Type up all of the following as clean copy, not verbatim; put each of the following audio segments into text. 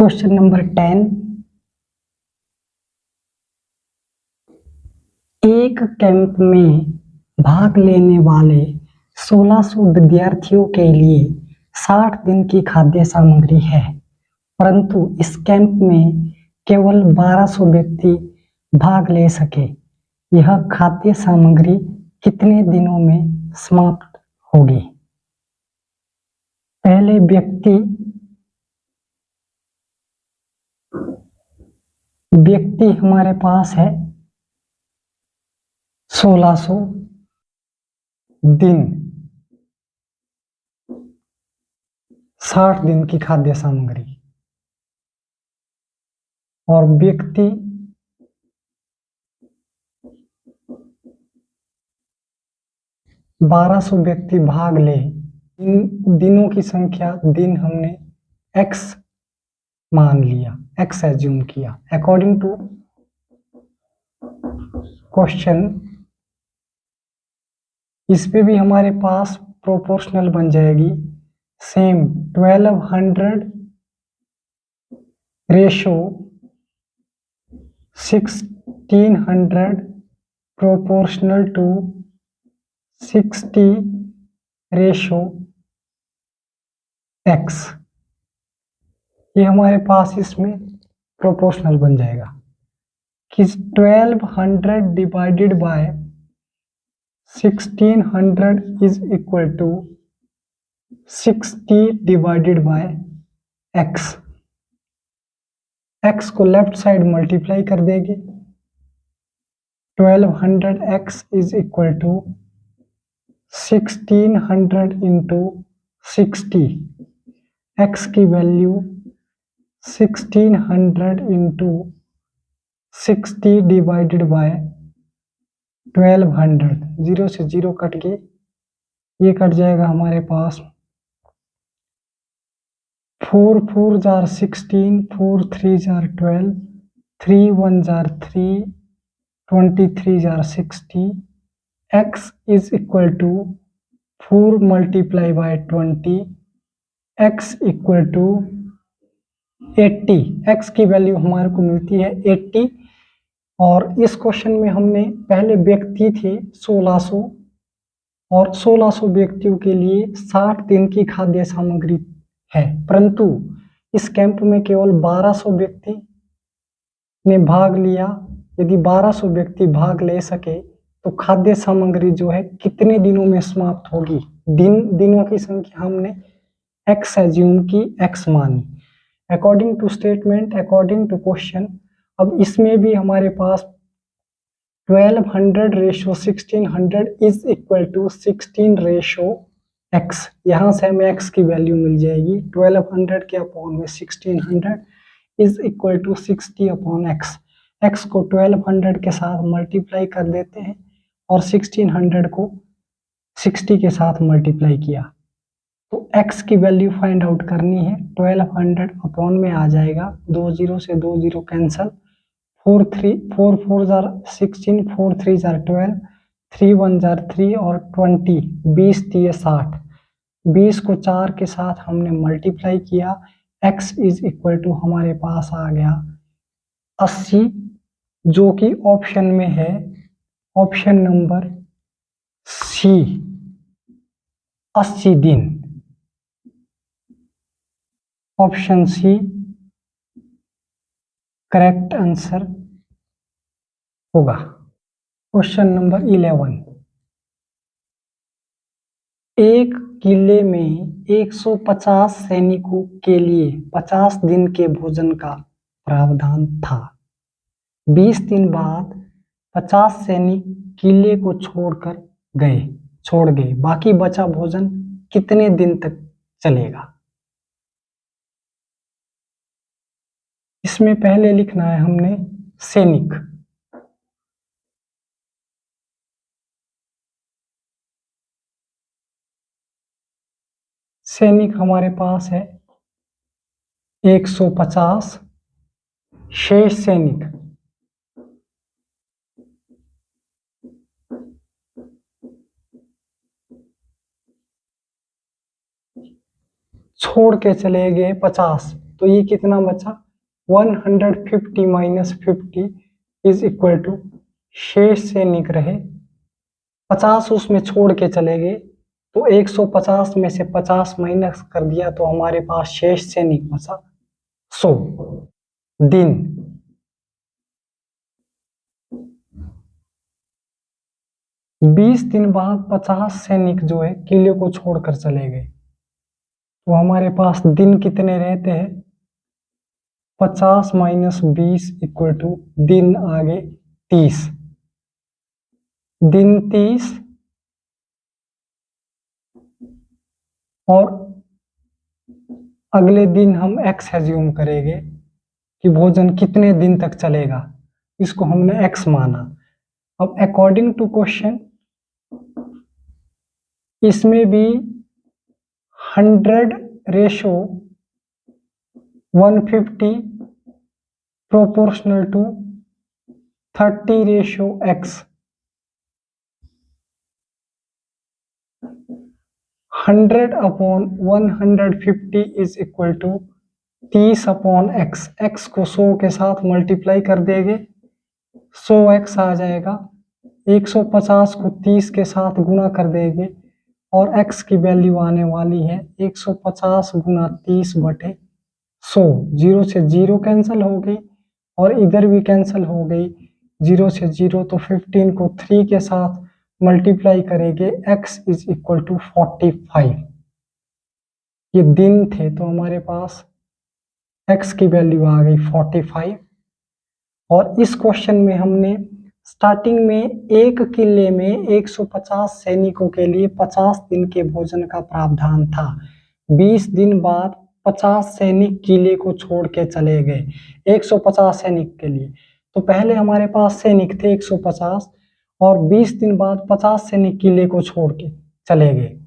Question number 10। एक camp में भाग लेने वाले 1600 विद्यार्थियों के लिए 60 दिन की खाद्य सामग्री है, परंतु इस कैंप में केवल 1200 व्यक्ति भाग ले सके। यह खाद्य सामग्री कितने दिनों में समाप्त होगी? पहले व्यक्ति हमारे पास है 1600 दिन, 60 दिन की खाद्य सामग्री, और व्यक्ति बारह व्यक्ति भाग ले। इन दिनों की संख्या दिन हमने x मान लिया, x एज्यूम किया। अकॉर्डिंग टू क्वेश्चन इस पे भी हमारे पास प्रोपोर्शनल बन जाएगी same 1200 ratio 1600 proportional to 60 ratio x। ये हमारे पास इसमें प्रोपोर्शनल बन जाएगा कि 1200 divided by 1600 is equal to 60 divided by x। x को लेफ्ट साइड मल्टीप्लाई कर देंगे। 1200x is equal to 1600 into 60। x की वैल्यू 1600 इंटू 60 डिवाइडेड बाय 1200। 0 से 0 कट के ये कट जाएगा हमारे पास 4 4 जार 16, 4 3 जार 12, 3 1 जार 3, 23 जार 60। x is equal to 4 multiply by 20, x equal to 80। x की वैल्यू हमारे को मिलती है 80। और इस क्वेश्चन में हमने पहले व्यक्ति थे 1600 और 1600 व्यक्तियों के लिए 60 दिन की खाद्य सामग्री है, परंतु इस कैंप में केवल 1200 व्यक्ति ने भाग लिया। यदि 1200 व्यक्ति भाग ले सके तो खाद्य सामग्री जो है कितने दिनों में समाप्त होगी? दिनों की संख्या हमने x एज्यूम की, x मानी। According to statement, according to question, अब इसमें भी हमारे पास 1200 ratio 1600 is equal to 16 ratio x। यहाँ से हमें x की वैल्यू मिल जाएगी 1200 के अपॉन में 1600 is equal to 60 upon x। x को 1200 के साथ मल्टीप्लाई कर देते हैं और 1600 को 60 के साथ मल्टीप्लाई किया तो x की वैल्यू फाइंड आउट करनी है। 1200 अपॉन में आ जाएगा, 2 0 से 2 0 कैंसल, 4 4 जार 16, 4 3 जार 12, 3 1 जार 3 और 20, 20 3 60। 20 को 4 के साथ हमने मल्टीप्लाई किया। x इज इक्वल टू हमारे पास आ गया 80, जो कि ऑप्शन में है, ऑप्शन नंबर सी, 80 दिन। ऑप्शन सी करेक्ट आंसर होगा। Question number 11। एक किले में 150 सैनिकों के लिए 50 दिन के भोजन का प्रावधान था। 20 दिन बाद 50 सैनिक किले को छोड़ गए। बाकी बचा भोजन कितने दिन तक चलेगा? इसमें पहले लिखना है हमने सैनिक। सैनिक हमारे पास है 150, शेष सैनिक छोड़ के चले गए 50, तो ये कितना बचा 150 माइनस 50 इज इक्वल टू शेष सैनिक रहे 50 उसमें छोड़ के चले गए तो 150 में से 50 माइनस कर दिया तो हमारे पास शेष सैनिक बचा 100 दिन। 20 दिन बाद 50 सैनिक जो है किले को छोड़कर चले गए तो हमारे पास दिन कितने रहते हैं 50 माइनस 20 इक्वल टू दिन आगे 30 दिन 30 और अगले दिन हम x एज्यूम करेंगे कि भोजन कितने दिन तक चलेगा, इसको हमने x माना। अब अकॉर्डिंग टू क्वेश्चन इसमें भी 100 ratio 150 proportional to 30 ratio x 100 upon 150 is equal to 30 upon x। x को 100 के साथ मल्टीप्लाई कर देंगे 100x आ जाएगा। 150 को 30 के साथ गुणा कर देंगे और x की वैल्यू आने वाली है 150 गुना 30 बटे 100। 0 से 0 कैंसिल हो गई और इधर भी कैंसिल हो गई 0 से 0। तो 15 को 3 के साथ मल्टीप्लाई करेंगे x इज इक्वल टू 45। ये दिन थे तो हमारे पास x की वैल्यू आ गई 45। और इस क्वेश्चन में हमने स्टार्टिंग में एक किले में 150 सैनिकों के लिए 50 दिन के भोजन का प्रावधान था। 20 दिन बाद 50 सैनिक किले को छोड़ के चले गए 150 सैनिक के लिए। तो पहले हमारे पास सैनिक थे 150 और 20 दिन बाद 50 सैनिक किले को छोड़ के चले गए।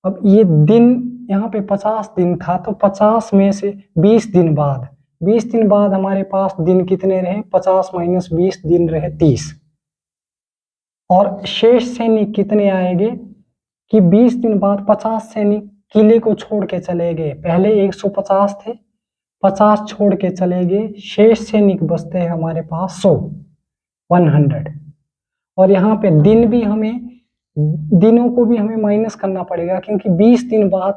अब ये दिन यहाँ पे 50 दिन था तो 50 में से 20 दिन बाद हमारे पास दिन कितने रहे 50 माइनस 20 दिन रहे 30। और शेष सैनिक कितने आएंगे कि 20 दिन बाद 50 सैनिक किले को छोड़ के चले गए। पहले 150 थे 50 छोड़ के चले गए, शेष सैनिक बचते हैं हमारे पास 100। और यहाँ पे दिन भी हमें दिनों को भी हमें माइनस करना पड़ेगा क्योंकि 20 दिन बाद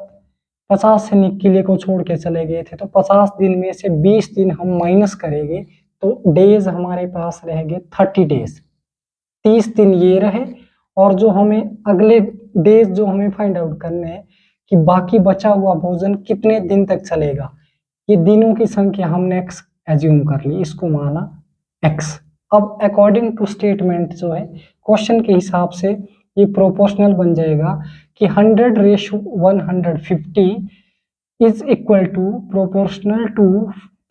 50 सैनिक किले को छोड़ के चले गए थे तो 50 दिन में से 20 दिन हम माइनस करेंगे तो डेज हमारे पास रहेंगे 30 डेज। 30 दिन ये रहे और जो हमें अगले डेज जो हमें फाइंड आउट करने हैं कि बाकी बचा हुआ भोजन कितने दिन तक चलेगा, ये दिनों की संख्या हमने x एज्यूम कर ली, इसको माना x। अब अकॉर्डिंग टू स्टेटमेंट जो है क्वेश्चन के हिसाब से ये प्रोपोर्शनल बन जाएगा कि 100 ratio 150 is equal to proportional to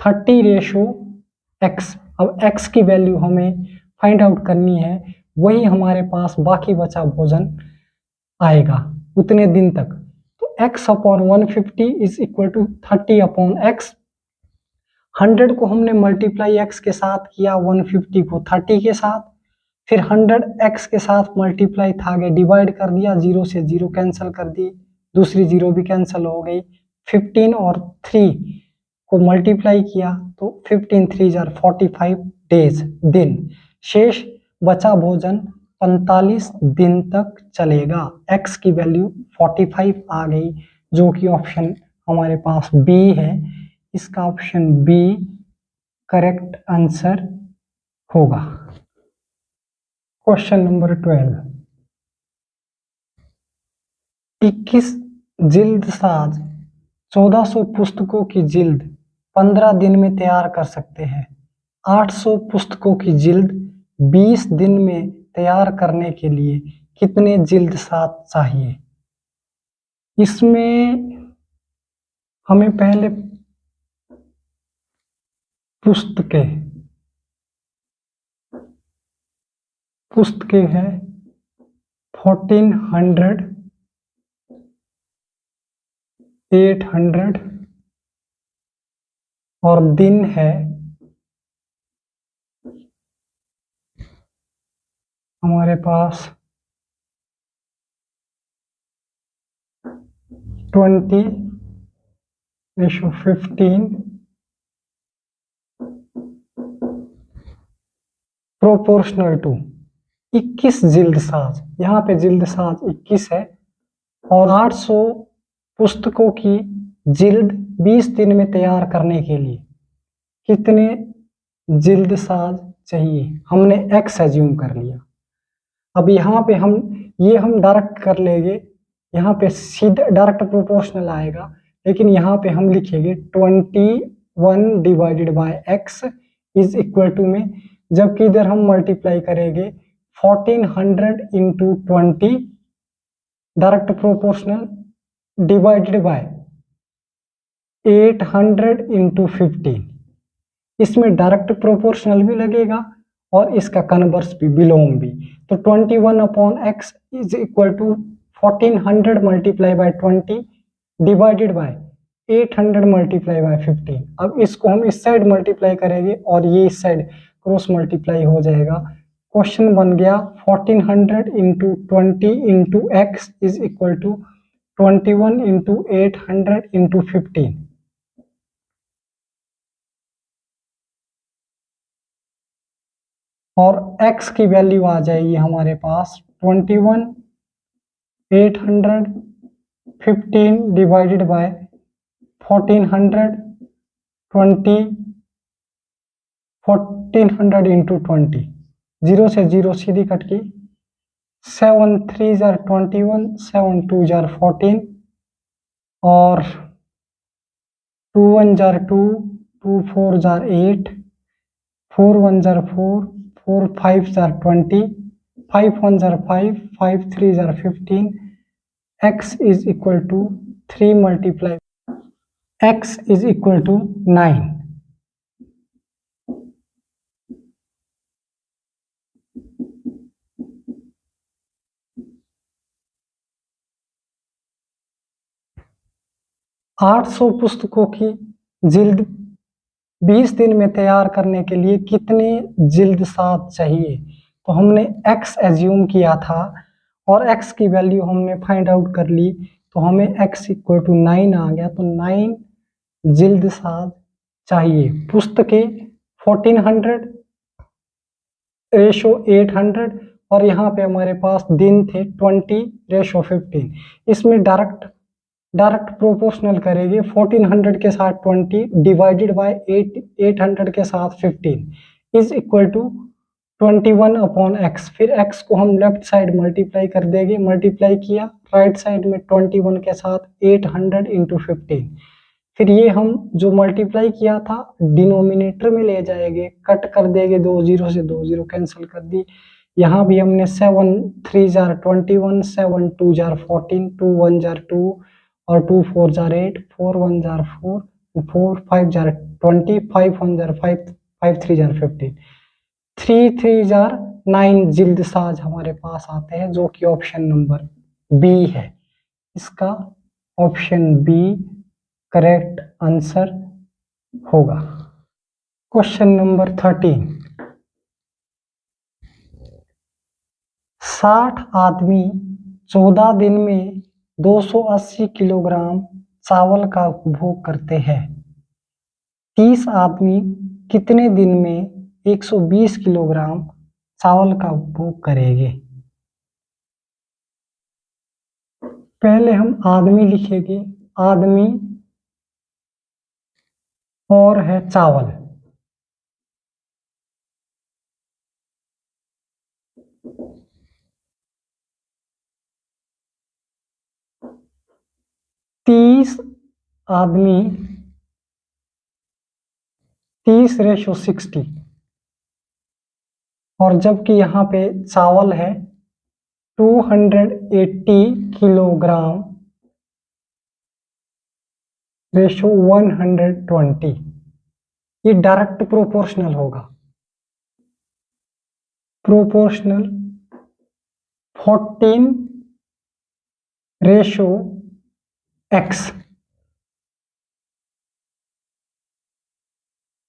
30 ratio x। अब x की वैल्यू हमें फाइंड आउट करनी है, वही हमारे पास बाकी बचा भोजन आएगा उतने दिन तक। तो x upon 150 is equal to 30 upon x। 100 को हमने मल्टीप्लाई x के साथ किया, 150 को 30 के साथ, फिर 100 x के साथ मल्टीप्लाई था आगे डिवाइड कर दिया, 0 से 0 कैंसिल कर दी, दूसरी 0 भी कैंसिल हो गई। 15 और 3 को मल्टीप्लाई किया तो 15 3 जार 45 डेज दिन। शेष बचा भोजन 45 दिन तक चलेगा। x की वैल्यू 45 आ गई जो कि ऑप्शन हमारे पास बी है। इसका ऑप्शन बी करेक्ट आंसर होगा। Question number 12। 21 जिल्द साज 1400 पुस्तकों की जिल्द 15 दिन में तैयार कर सकते हैं। 800 पुस्तकों की जिल्द 20 दिन में तैयार करने के लिए कितने जिल्द साज चाहिए। इसमें हमें पहले पुस्तकें है 1400, 800 और दिन है हमारे पास 20 रेशो 15 प्रोपोर्शनल टू 21 जिल्द साज, यहाँ पे जिल्द साज 21 है, और 800 पुस्तकों की जिल्द 20 दिन में तैयार करने के लिए कितने जिल्द साज चाहिए? हमने x एज्यूम कर लिया। अब यहाँ पे हम डायरेक्ट कर लेंगे, यहाँ पे सीधा डायरेक्ट प्रोपोर्शनल आएगा, लेकिन यहाँ पे हम लिखेंगे 21 divided by x is equal to में, जबकि इधर हम मल्टीप्लाई करेंगे 1400 into 20 direct proportional divided by 800 into 15। इसमें डायरेक्ट प्रोपोर्शनल भी लगेगा और इसका कन्वर्स भी, विलोम भी। तो 21 upon x is equal to 1400 multiply by 20 divided by 800 multiply by 15। अब इसको हम इस साइड मल्टीप्लाई करेंगे और ये इस साइड क्रॉस मल्टीप्लाई हो जाएगा। क्वेश्चन बन गया 1400 into 20 into x is equal to 21 into 800 into 15। और x की वैल्यू आ जाएगी हमारे पास 21 800 15 डिवाइडेड बाय 1400 20 1400 इंटू 20। 0 से 0 सीधी कट की, 7 3 जार 21, 7 2 जार 14 और 2 1 जार 2, 2 4 जार 8, 4 1 जार 4, 4 5 जार 20, 5 1 जार 5, 5 3 जार 15। x is equal to 3 multiply x is equal to 9। आठ 800 पुस्तकों की जिल्द 20 दिन में तैयार करने के लिए कितने जिल्द साज चाहिए? तो हमने x एज्यूम किया था और x की वैल्यू हमने फाइंड आउट कर ली, तो हमें x इक्वल टू 9 आ गया। तो 9 जिल्द साज चाहिए। पुस्तकें 1400 रेशो 800 और यहाँ पे हमारे पास दिन थे 20 रेशो 15। इसमें डायरेक्ट प्रोपोर्शनल करेंगे। 1400 के साथ 20 डिवाइडेड बाय 800 के साथ 15 is equal to 21 upon x। फिर x को हम लेफ्ट साइड मल्टीप्लाई कर देंगे। मल्टीप्लाई किया राइट साइड में 21 के साथ 800 इंटू 15। फिर ये हम जो मल्टीप्लाई किया था डिनोमिनेटर में ले जाएंगे, कट कर देंगे, 2 0 से 2 0 कैंसिल कर दी। यहाँ भी हमने 7 3 जार 21, 7 2 जार 14, 2 1 जार 2 और 2 4 जार 8, 4 1 जार 4, 4 5 जार 20, 5 1 जार 5, 5 3 जार 15, 3 3 जार 9 जिल्द साज हमारे पास आते हैं, जो कि ऑप्शन नंबर बी है। इसका ऑप्शन बी करेक्ट आंसर होगा। Question number 13। 60 आदमी 14 दिन में 280 किलोग्राम चावल का उपभोग करते हैं। 30 आदमी कितने दिन में 120 किलोग्राम चावल का उपभोग करेंगे? पहले हम आदमी लिखेंगे, आदमी और है चावल। तीस आदमी 30 रेशो 60 और जबकि यहाँ पे चावल है 280 किलोग्राम रेशो 120। ये डायरेक्ट प्रोपोर्शनल होगा। प्रोपोर्शनल 14 रेशो x,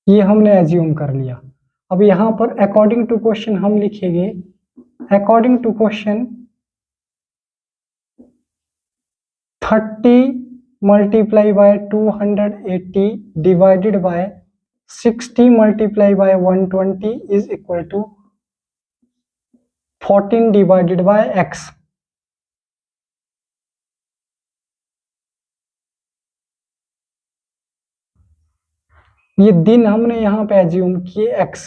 ये हमने एज्यूम कर लिया। अब यहाँ पर अकॉर्डिंग टू क्वेश्चन हम लिखेंगे, according to question 30 multiply by 280 divided by 60 multiply by 120 is equal to 14 divided by x। ये दिन हमने यहाँ पे एज्यूम किए x,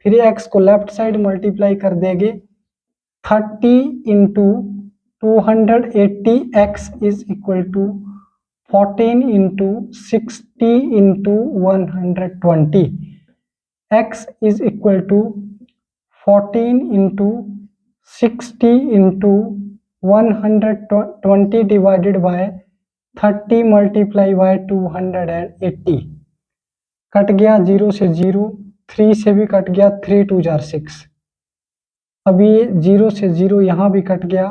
फिर x को लेफ्ट साइड मल्टीप्लाई कर देंगे 30 into 280 x is equal to 14 into 60 into 120। x is equal to 14 into 60 into 120 divided by 30 multiply by 280। Cut गया 0 से 0, 3 से भी कट गया, 3 2 जार 6। अब ये 0 से 0 यहाँ भी कट गया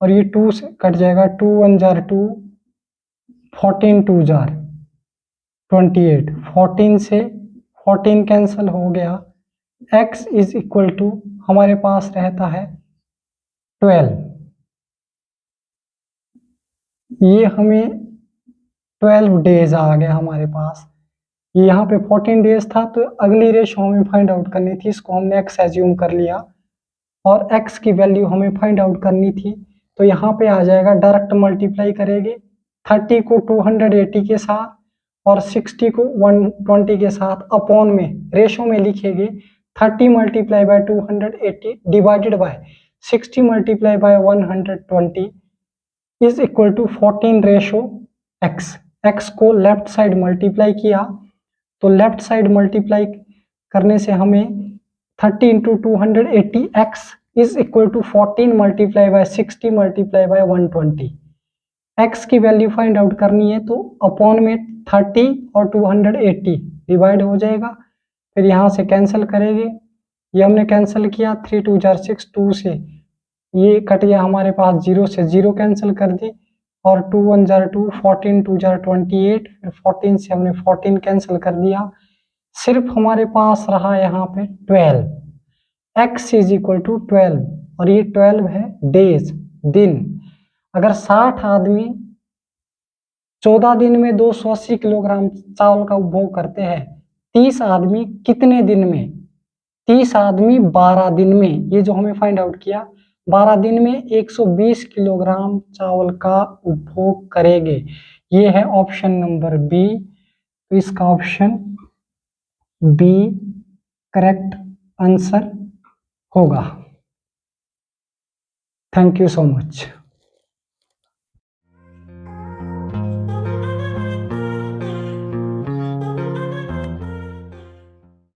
और ये 2 से कट जाएगा, 2 1 जार 2, 14 2 जार 28, 14 से 14 कैंसिल हो गया। x इज इक्वल टू हमारे पास रहता है 12। ये हमें 12 डेज आ गया हमारे पास। ये यहाँ पे 14 डेज था, तो अगली रेशो हमें फाइंड आउट करनी थी, इसको हमने x एज्यूम कर लिया और x की वैल्यू हमें फाइंड आउट करनी थी। तो यहाँ पे आ जाएगा, डायरेक्ट मल्टीप्लाई करेंगे 30 को 280 के साथ और 60 को 120 के साथ, अपॉन में रेशो में लिखेंगे 30 multiply by 280 divided by 60 multiply by 120 is equal to 14 ratio x। x को लेफ्ट साइड मल्टीप्लाई किया, तो लेफ्ट साइड मल्टीप्लाई करने से हमें 30 into 280 x is equal to 14 multiply by 60 multiply by 120। x की वैल्यू फाइंड आउट करनी है, तो अपॉन में 30 और 280 डिवाइड हो जाएगा, फिर यहाँ से कैंसिल करेंगे। ये हमने कैंसिल किया, 3 2 जार 6, 2 से ये कट गया हमारे पास, 0 से 0 कैंसिल कर दी और 2 1 जार 2, 14 2 जार 28, फिर 14 से हमने 14 कैंसिल कर दिया। सिर्फ हमारे पास रहा यहाँ पे 12। x इज इक्वल टू 12 और ये 12 है डेज, दिन। अगर 60 आदमी 14 दिन में 280 किलोग्राम चावल का उपभोग करते हैं, 30 आदमी कितने दिन में? 30 आदमी 12 दिन में। ये जो हमें फाइंड आउट किया, 12 दिन में 120 किलोग्राम चावल का उपभोग करेंगे। ये है ऑप्शन नंबर बी, तो इसका ऑप्शन बी करेक्ट आंसर होगा। Thank you so much.